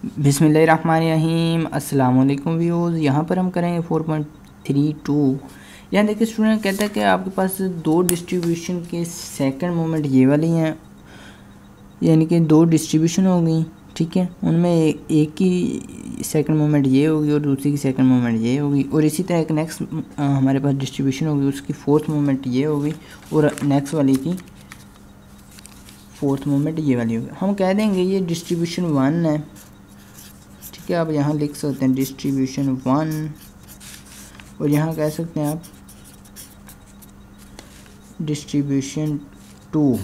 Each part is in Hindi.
बिस्मिल्लाहिर्रहमानिर्रहीम अस्सलाम वालेकुम व्यूज़। यहाँ पर हम करेंगे 4.32। यहाँ देखिए स्टूडेंट कहता है कि आपके पास दो डिस्ट्रीब्यूशन के सेकंड मोमेंट ये वाली हैं, यानी कि दो डिस्ट्रीब्यूशन हो गई, ठीक है। उनमें एक की सेकंड मोमेंट ये होगी और दूसरी की सेकंड मोमेंट ये होगी, और इसी तरह एक नेक्स्ट हमारे पास डिस्ट्रीब्यूशन होगी, उसकी फोर्थ मोमेंट ये होगी और नेक्स्ट वाली की फोर्थ मोमेंट ये वाली होगी। हम कह देंगे ये डिस्ट्रीब्यूशन 1 है, ठीक है। आप यहाँ लिख सकते हैं डिस्ट्रीब्यूशन 1 और यहाँ कह सकते हैं आप डिस्ट्रीब्यूशन 2,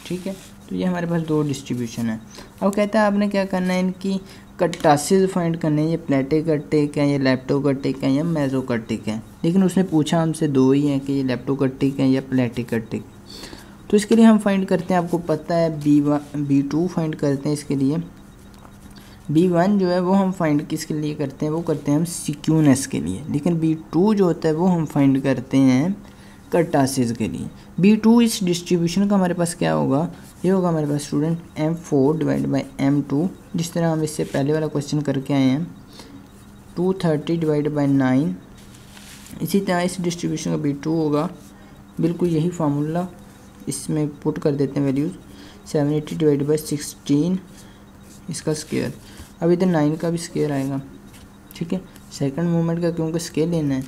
ठीक है। तो ये हमारे पास दो डिस्ट्रीब्यूशन है। अब कहता है आपने क्या करना है, इनकी कर्टासिस फाइंड करने हैं, ये प्लेटिकर्टिक है, ये लेप्टोकर्टिक है या मेसोकर्टिक है। लेकिन उसने पूछा हमसे दो ही है कि ये लेप्टोकर्टिक है या प्लेटिकर्टिक। तो इसके लिए हम फाइंड करते हैं, आपको पता है B2 फाइंड करते हैं। इसके लिए B1 जो है वो हम फाइंड किसके लिए करते हैं, वो करते हैं हम सिक्यूनेस के लिए। लेकिन B2 जो होता है वो हम फाइंड करते हैं कर्टासिस के लिए। B2 इस डिस्ट्रीब्यूशन का हमारे पास क्या होगा, ये होगा हमारे पास student M4 divide by M2, जिस तरह हम इससे पहले वाला क्वेश्चन करके आए हैं 230 डिवाइड बाई 9। इसी तरह इस डिस्ट्रीब्यूशन का B2 होगा बिल्कुल यही फार्मूला, इसमें पुट कर देते हैं वैल्यूज़ 780 डिवाइड बाई 16 इसका स्केयर। अब इधर 9 का भी स्केयर आएगा, ठीक है। सेकंड मोमेंट का क्योंकि स्केल लेना है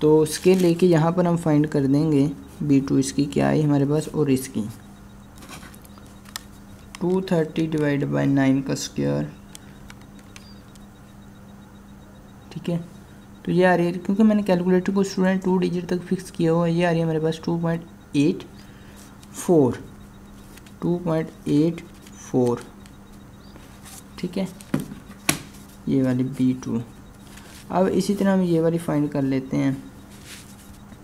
तो स्केल लेके यहाँ पर हम फाइंड कर देंगे B2 इसकी क्या आई हमारे पास और इसकी 230 डिवाइड बाई 9 का स्केयर, ठीक है। तो ये आ रही है, क्योंकि मैंने कैलकुलेटर को स्टूडेंट 2 डिजिट तक फिक्स किया हुआ है, ये आ रही है हमारे पास 2.84, ठीक है, ये वाली B2। अब इसी तरह हम ये वाली फाइंड कर लेते हैं,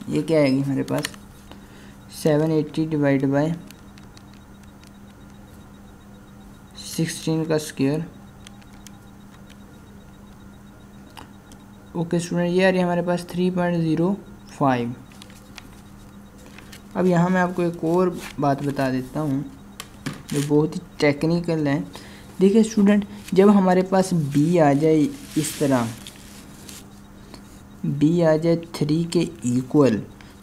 ये क्या आएगी हमारे पास 780 डिवाइड बाय 16 का स्क्वायर। ओके स्टूडेंट, ये आ रही है हमारे पास 3.05। अब यहाँ मैं आपको एक और बात बता देता हूँ जो बहुत ही टेक्निकल है। देखिए स्टूडेंट, जब हमारे पास B आ जाए इस तरह, B आ जाए 3 के इक्वल,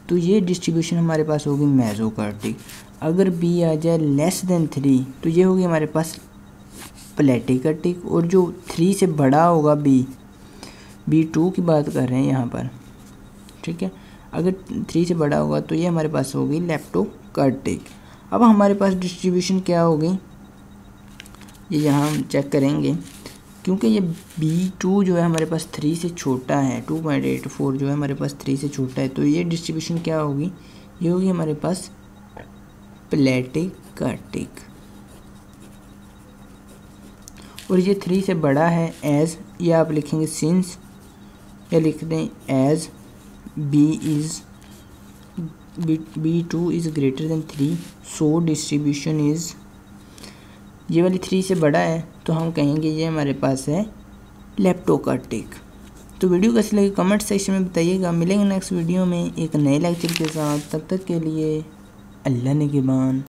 तो ये डिस्ट्रीब्यूशन हमारे पास होगी मेसोकर्टिक। अगर B आ जाए लेस देन 3 तो ये होगी हमारे पास प्लेटिकर्टिक। और जो 3 से बड़ा होगा B2 की बात कर रहे हैं यहाँ पर, ठीक है। अगर 3 से बड़ा होगा तो ये हमारे पास होगी लेप्टोकर्टिक। अब हमारे पास डिस्ट्रीब्यूशन क्या होगी, ये यहाँ हम चेक करेंगे, क्योंकि ये B2 जो है हमारे पास 3 से छोटा है, 2.84 जो है हमारे पास 3 से छोटा है, तो ये डिस्ट्रीब्यूशन क्या होगी, ये होगी हमारे पास प्लेटिकर्टिक। और ये 3 से बड़ा है एज, या आप लिखेंगे सिंस, या लिख दें as B2 is greater than 3, so distribution is, ये वाली 3 से बड़ा है तो हम कहेंगे ये हमारे पास है लेप्टोकर्टिक। तो वीडियो कैसी लगी कमेंट सेक्शन में बताइएगा। मिलेंगे नेक्स्ट वीडियो में एक नए लेक्चर के साथ, तब तक के लिए अल्लाह निगहबान।